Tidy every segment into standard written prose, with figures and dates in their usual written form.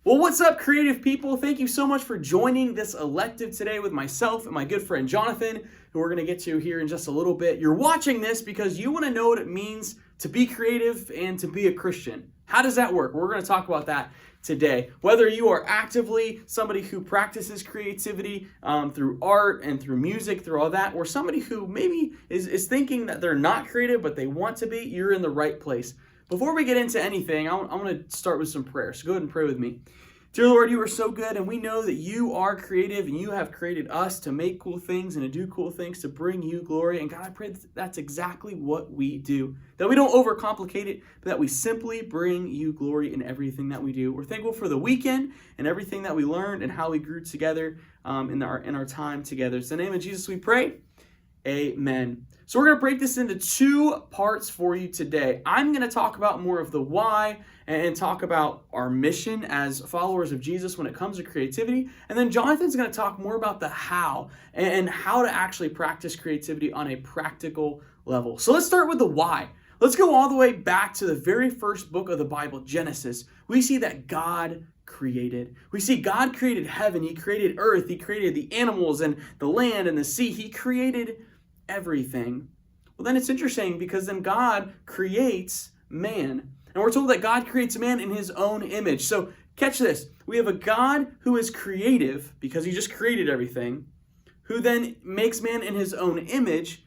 Well, what's up, creative people? Thank you so much for joining this elective today with myself and my good friend Jonathan, who we're going to get to here in just a little bit. You're watching this because you want to know what it means to be creative and to be a Christian. How does that work? We're going to talk about that today. Whether you are actively somebody who practices creativity through art and through music, through all that, or somebody who maybe is thinking that they're not creative but they want to be, you're in the right place. Before we get into anything, I'm going to start with some prayer. So go ahead and pray with me. Dear Lord, you are so good, and we know that you are creative, and you have created us to make cool things and to do cool things, to bring you glory. And God, I pray that that's exactly what we do. That we don't overcomplicate it, but that we simply bring you glory in everything that we do. We're thankful for the weekend and everything that we learned and how we grew together in our time together. It's in the name of Jesus we pray. Amen. So we're going to break this into two parts for you today. I'm going to talk about more of the why and talk about our mission as followers of Jesus when it comes to creativity. And then Jonathan's going to talk more about the how and how to actually practice creativity on a practical level. So let's start with the why. Let's go all the way back to the very first book of the Bible, Genesis. We see that God created. We see God created heaven. He created earth. He created the animals and the land and the sea. He created everything. Well, then it's interesting because then God creates man. And we're told that God creates man in his own image. So catch this. We have a God who is creative because he just created everything, who then makes man in his own image,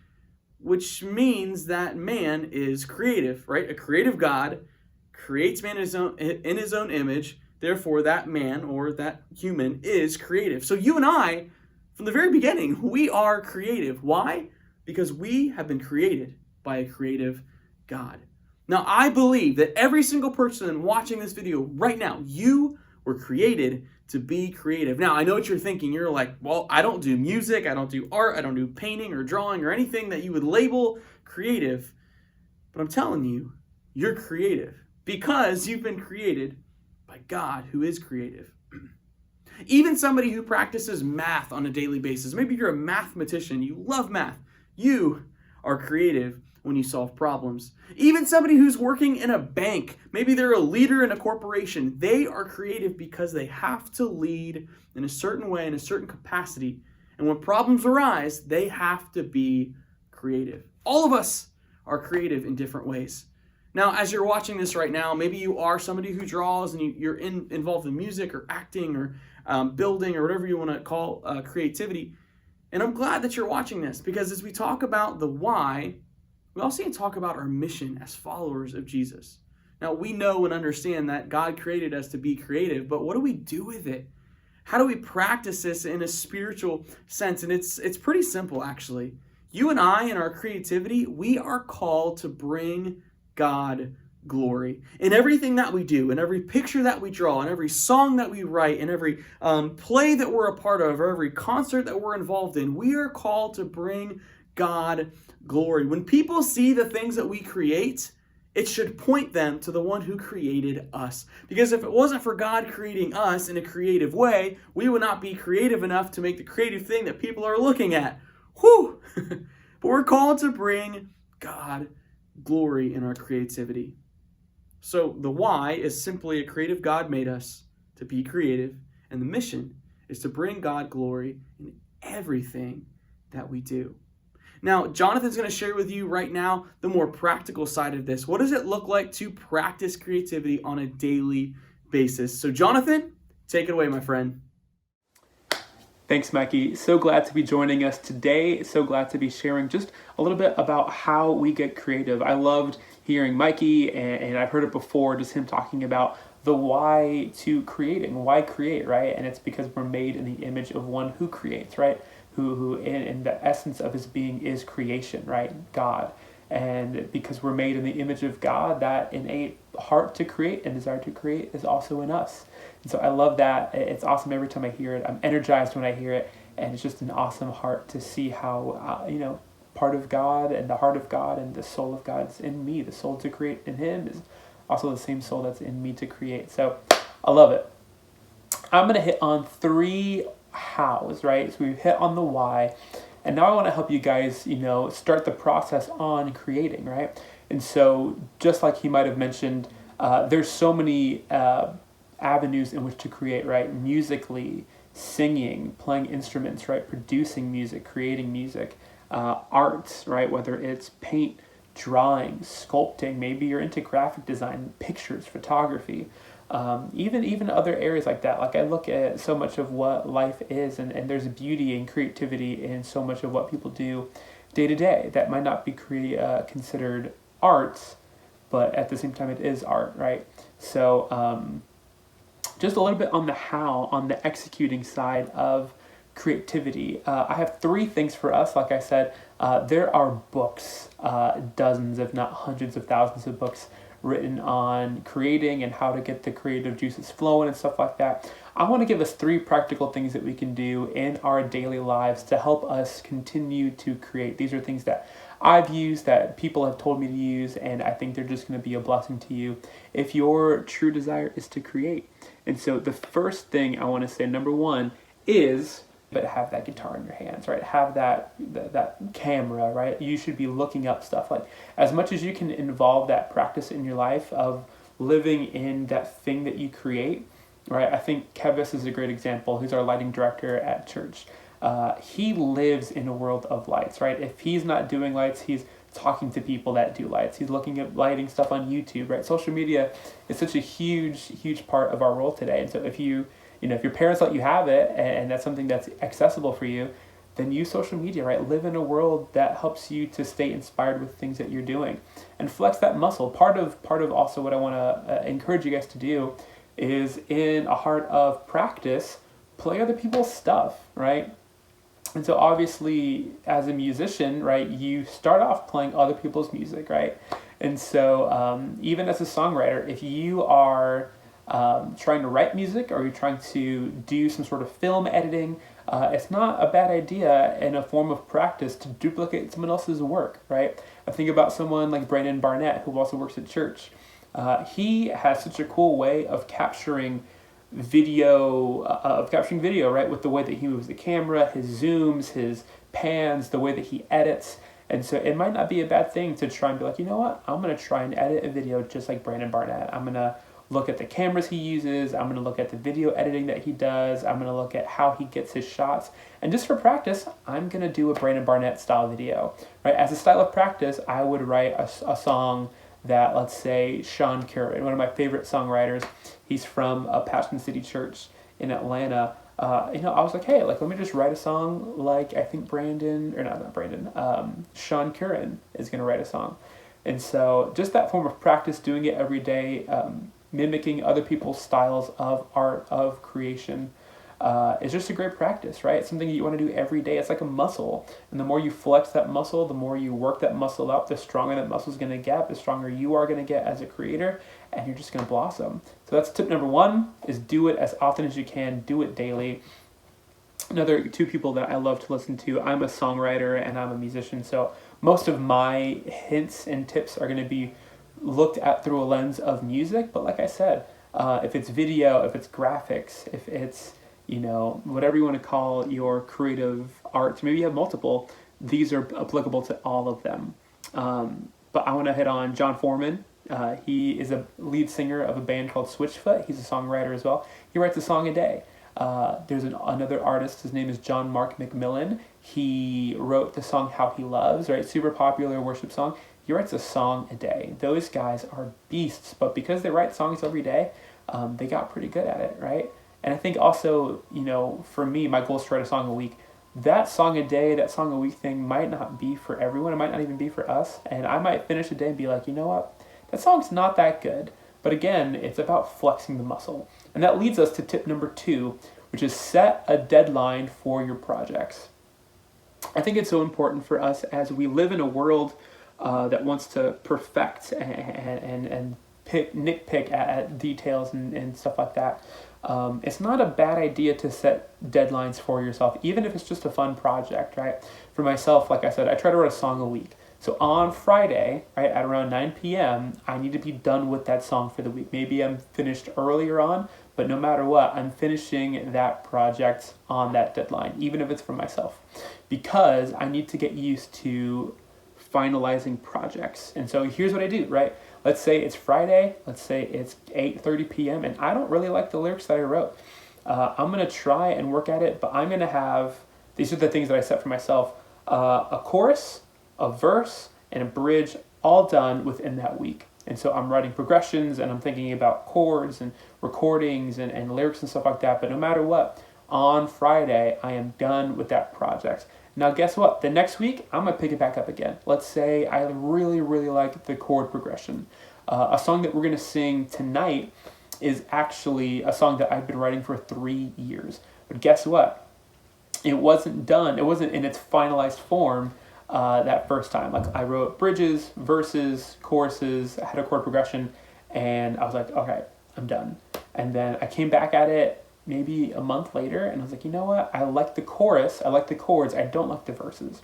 which means that man is creative, right? A creative God creates man in his own image. Therefore, that man or that human is creative. So you and I, from the very beginning, we are creative. Why? Because we have been created by a creative God. Now, I believe that every single person watching this video right now, you were created to be creative. Now, I know what you're thinking. You're like, well, I don't do music, I don't do art, I don't do painting or drawing or anything that you would label creative. But I'm telling you, you're creative because you've been created by God who is creative. Even somebody who practices math on a daily basis, maybe you're a mathematician, you love math, you are creative when you solve problems. Even somebody who's working in a bank, maybe they're a leader in a corporation, they are creative because they have to lead in a certain way, in a certain capacity. And when problems arise, they have to be creative. All of us are creative in different ways. Now, as you're watching this right now, maybe you are somebody who draws and you're involved in music or acting or building or whatever you want to call creativity. And I'm glad that you're watching this because as we talk about the why, we also need to talk about our mission as followers of Jesus. Now, we know and understand that God created us to be creative, but what do we do with it? How do we practice this in a spiritual sense? And it's pretty simple, actually. You and I, in our creativity, we are called to bring God glory. In everything that we do, in every picture that we draw, in every song that we write, in every play that we're a part of, or every concert that we're involved in, we are called to bring God glory. When people see the things that we create, it should point them to the one who created us. Because if it wasn't for God creating us in a creative way, we would not be creative enough to make the creative thing that people are looking at. Whew! But we're called to bring God glory in our creativity. So the why is simply a creative God made us to be creative, and the mission is to bring God glory in everything that we do. Now, Jonathan's going to share with you right now the more practical side of this. What does it look like to practice creativity on a daily basis? So Jonathan, take it away, my friend. Thanks, Mikey. So glad to be joining us today. So glad to be sharing just a little bit about how we get creative. I loved hearing Mikey, and I've heard it before, just him talking about the why to creating. Why create, right? And it's because we're made in the image of one who creates, right? Who in the essence of his being is creation, right? God. And because we're made in the image of God, that innate heart to create and desire to create is also in us. And so I love that. It's awesome every time I hear it. I'm energized when I hear it. And it's just an awesome heart to see how, part of God and the heart of God and the soul of God is in me. The soul to create in him is also the same soul that's in me to create. So I love it. I'm going to hit on 3 hows, right? So we've hit on the why. And now I want to help you guys, start the process on creating, right? And so just like he might have mentioned, there's so many avenues in which to create, right? Musically, singing, playing instruments, right? Producing music, creating music, art, right? Whether it's paint, drawing, sculpting, maybe you're into graphic design, pictures, photography, even other areas like that. Like I look at so much of what life is, and there's beauty and creativity in so much of what people do day to day that might not be considered art, but at the same time it is art, right? So just a little bit on the how, on the executing side of creativity. I have three things for us. Like I said, there are books, dozens, if not hundreds of thousands of books written on creating and how to get the creative juices flowing and stuff like that. I want to give us three practical things that we can do in our daily lives to help us continue to create. These are things that I've used, that people have told me to use, and I think they're just going to be a blessing to you if your true desire is to create. And so the first thing I want to say, number one, is but have that guitar in your hands, right? Have that camera, right? You should be looking up stuff. Like as much as you can involve that practice in your life of living in that thing that you create, right? I think Kevis is a great example. Who's our lighting director at church. He lives in a world of lights, right? If he's not doing lights, he's talking to people that do lights. He's looking at lighting stuff on YouTube, right? Social media is such a huge part of our world today. And so if if your parents let you have it and that's something that's accessible for you, then use social media, right? Live in a world that helps you to stay inspired with things that you're doing and flex that muscle. Part of also what I want to encourage you guys to do is, in a heart of practice, play other people's stuff, right? And so obviously as a musician, right, you start off playing other people's music, right? And so even as a songwriter, if you are trying to write music or you're trying to do some sort of film editing, it's not a bad idea in a form of practice to duplicate someone else's work, right? I think about someone like Brandon Barnett, who also works at church. He has such a cool way of capturing video, right? With the way that he moves the camera, his zooms, his pans, the way that he edits. And so it might not be a bad thing to try and be like, you know what? I'm going to try and edit a video just like Brandon Barnett. I'm going to look at the cameras he uses. I'm going to look at the video editing that he does. I'm going to look at how he gets his shots. And just for practice, I'm going to do a Brandon Barnett style video, right? As a style of practice, I would write a song that, let's say, Sean Curran, one of my favorite songwriters, he's from Passion City Church in Atlanta. I was like, hey, let me just write a song like I think Sean Curran is going to write a song. And so just that form of practice, doing it every day, mimicking other people's styles of art, of creation, is just a great practice, right? It's something you want to do every day. It's like a muscle. And the more you flex that muscle, the more you work that muscle up, the stronger that muscle is going to get, the stronger you are going to get as a creator, and you're just going to blossom. So that's tip number one, is do it as often as you can, do it daily. Another two people that I love to listen to, I'm a songwriter and I'm a musician, so most of my hints and tips are going to be looked at through a lens of music. But like I said, if it's video, if it's graphics, if it's whatever you want to call your creative arts, maybe you have multiple, these are applicable to all of them. But I want to hit on John Foreman. He is a lead singer of a band called Switchfoot. He's a songwriter as well. He writes a song a day. There's another artist, his name is John Mark McMillan. He wrote the song How He Loves, right? Super popular worship song. He writes a song a day. Those guys are beasts, but because they write songs every day, they got pretty good at it, right? And I think also, for me, my goal is to write a song a week. That song a day, that song a week thing might not be for everyone. It might not even be for us. And I might finish a day and be like, you know what? That song's not that good. But again, it's about flexing the muscle. And that leads us to tip number 2, which is set a deadline for your projects. I think it's so important for us as we live in a world that wants to perfect and nitpick at details and stuff like that. It's not a bad idea to set deadlines for yourself, even if it's just a fun project, right? For myself, like I said, I try to write a song a week. So on Friday, right, at around 9 p.m., I need to be done with that song for the week. Maybe I'm finished earlier on, but no matter what, I'm finishing that project on that deadline, even if it's for myself, because I need to get used to finalizing projects. And so here's what I do, right? let's say it's Friday, let's say it's 8:30 p.m. and I don't really like the lyrics that I wrote. I'm going to try and work at it, but I'm going to have, these are the things that I set for myself, a chorus, a verse, and a bridge all done within that week. And so I'm writing progressions and I'm thinking about chords and recordings and lyrics and stuff like that. But no matter what, on Friday, I am done with that project. Now, guess what? The next week, I'm going to pick it back up again. Let's say I really, really like the chord progression. A song that we're going to sing tonight is actually a song that I've been writing for 3 years. But guess what? It wasn't done. It wasn't in its finalized form that first time. Like, I wrote bridges, verses, choruses, I had a chord progression, and I was like, okay, I'm done. And then I came back at it maybe a month later, and I was like, you know what? I like the chorus, I like the chords, I don't like the verses.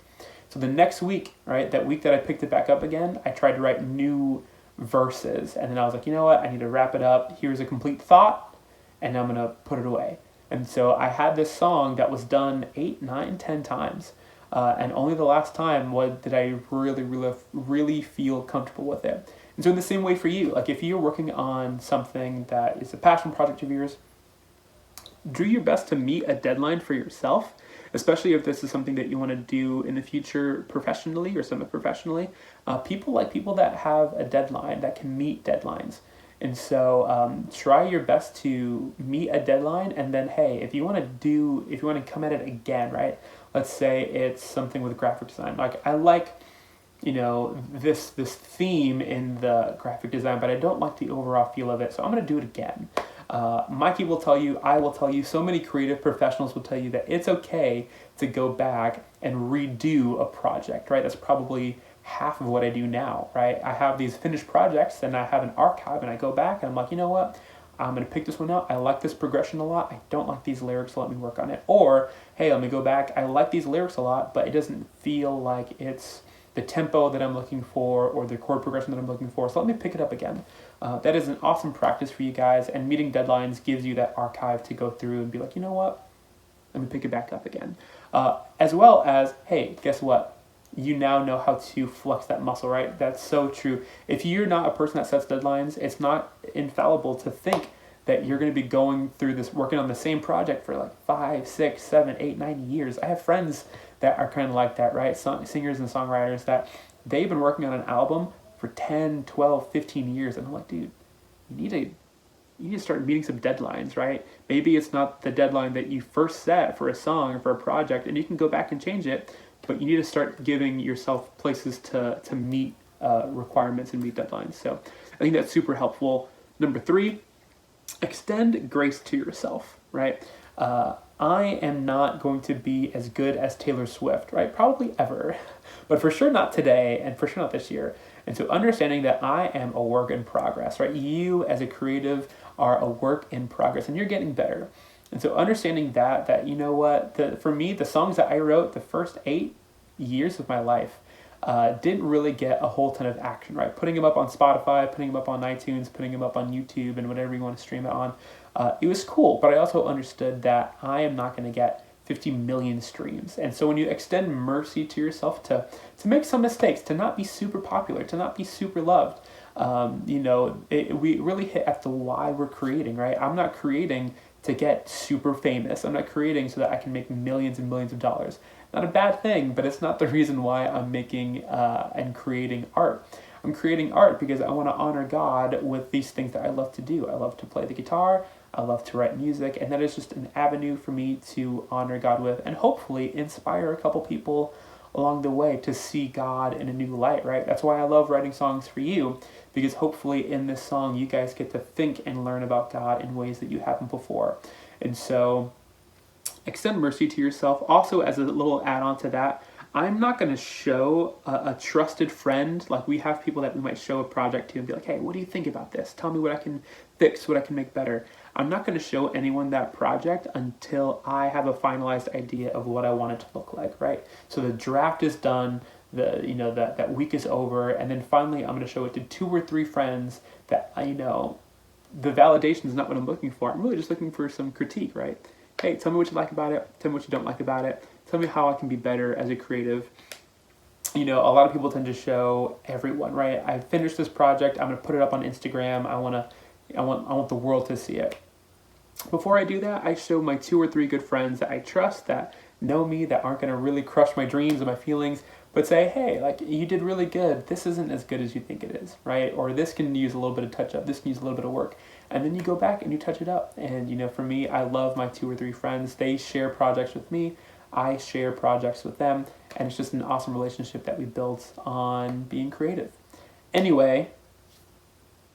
So the next week, right, that week that I picked it back up again, I tried to write new verses, and then I was like, you know what? I need to wrap it up. Here's a complete thought, and I'm gonna put it away. And so I had this song that was done 8, 9, 10 times. And only the last time did I really, really, really feel comfortable with it. And so in the same way for you, like if you're working on something that is a passion project of yours, do your best to meet a deadline for yourself, especially if this is something that you want to do in the future professionally or semi-professionally. People like people that have a deadline, that can meet deadlines. And so try your best to meet a deadline, and then, hey, if you want to come at it again, right? Let's say it's something with graphic design. Like, I like, this theme in the graphic design, but I don't like the overall feel of it, so I'm going to do it again. Mikey will tell you, I will tell you, so many creative professionals will tell you that it's okay to go back and redo a project, right? That's probably half of what I do now, right? I have these finished projects and I have an archive, and I go back and I'm like, you know what? I'm going to pick this one out. I like this progression a lot. I don't like these lyrics, so let me work on it. Or, hey, let me go back. I like these lyrics a lot, but it doesn't feel like it's the tempo that I'm looking for or the chord progression that I'm looking for, so let me pick it up again. That is an awesome practice for you guys, and meeting deadlines gives you that archive to go through and be like, you know what? Let me pick it back up again. As well as, hey, guess what? You now know how to flex that muscle, right? That's so true. If you're not a person that sets deadlines, it's not infallible to think that you're going to be going through this, working on the same project for like 5, 6, 7, 8, 9 years. I have friends that are kind of like that, right? Singers and songwriters that they've been working on an album for 10, 12, 15 years. And I'm like, dude, you need to start meeting some deadlines, right? Maybe it's not the deadline that you first set for a song or for a project, and you can go back and change it, but you need to start giving yourself places to meet requirements and meet deadlines. So I think that's super helpful. Number 3, extend grace to yourself, right? I am not going to be as good as Taylor Swift, right? Probably ever, but for sure not today, and for sure not this year. And so understanding that I am a work in progress, right? You as a creative are a work in progress, and you're getting better. And so understanding that you know what, for me, the songs that I wrote the first 8 years of my life didn't really get a whole ton of action, right? Putting them up on Spotify, putting them up on iTunes, putting them up on YouTube, and whatever you want to stream it on. It was cool, but I also understood that I am not going to get 50 million streams. And so when you extend mercy to yourself to make some mistakes, to not be super popular, to not be super loved, we really hit at the why we're creating, right? I'm not creating to get super famous. I'm not creating so that I can make millions and millions of dollars. Not a bad thing, but it's not the reason why I'm making and creating art. I'm creating art because I want to honor God with these things that I love to do. I love to play the guitar. I love to write music, and that is just an avenue for me to honor God with, and hopefully inspire a couple people along the way to see God in a new light, right? That's why I love writing songs for you, because hopefully in this song you guys get to think and learn about God in ways that you haven't before. And so extend mercy to yourself. Also, as a little add-on to that, I'm not going to show a trusted friend, like we have people that we might show a project to and be like, hey, what do you think about this? Tell me what I can fix, what I can make better. I'm not going to show anyone that project until I have a finalized idea of what I want it to look like, right? So the draft is done, that week is over, and then finally I'm going to show it to 2 or 3 friends that the validation is not what I'm looking for. I'm really just looking for some critique, right? Hey, tell me what you like about it. Tell me what you don't like about it. Tell me how I can be better as a creative. a lot of people tend to show everyone, right? I finished this project. I'm going to put it up on Instagram. I want the world to see it. Before I do that, I show my 2 or 3 good friends that I trust, that know me, that aren't going to really crush my dreams and my feelings, but say, hey, like, you did really good. This isn't as good as you think it is, right? Or this can use a little bit of touch up. This can use a little bit of work. And then you go back and you touch it up. And, for me, I love my 2 or 3 friends. They share projects with me. I share projects with them. And it's just an awesome relationship that we built on being creative. Anyway,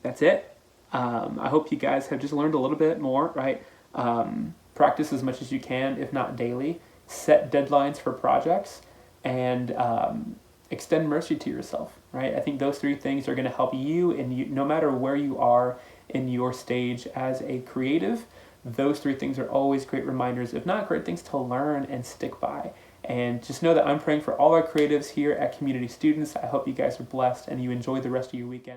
that's it. I hope you guys have just learned a little bit more, right? Practice as much as you can, if not daily. Set deadlines for projects, and extend mercy to yourself, right? I think those 3 things are going to help you, and no matter where you are in your stage as a creative, those 3 things are always great reminders, if not great things to learn and stick by. And just know that I'm praying for all our creatives here at Community Students. I hope you guys are blessed and you enjoy the rest of your weekend.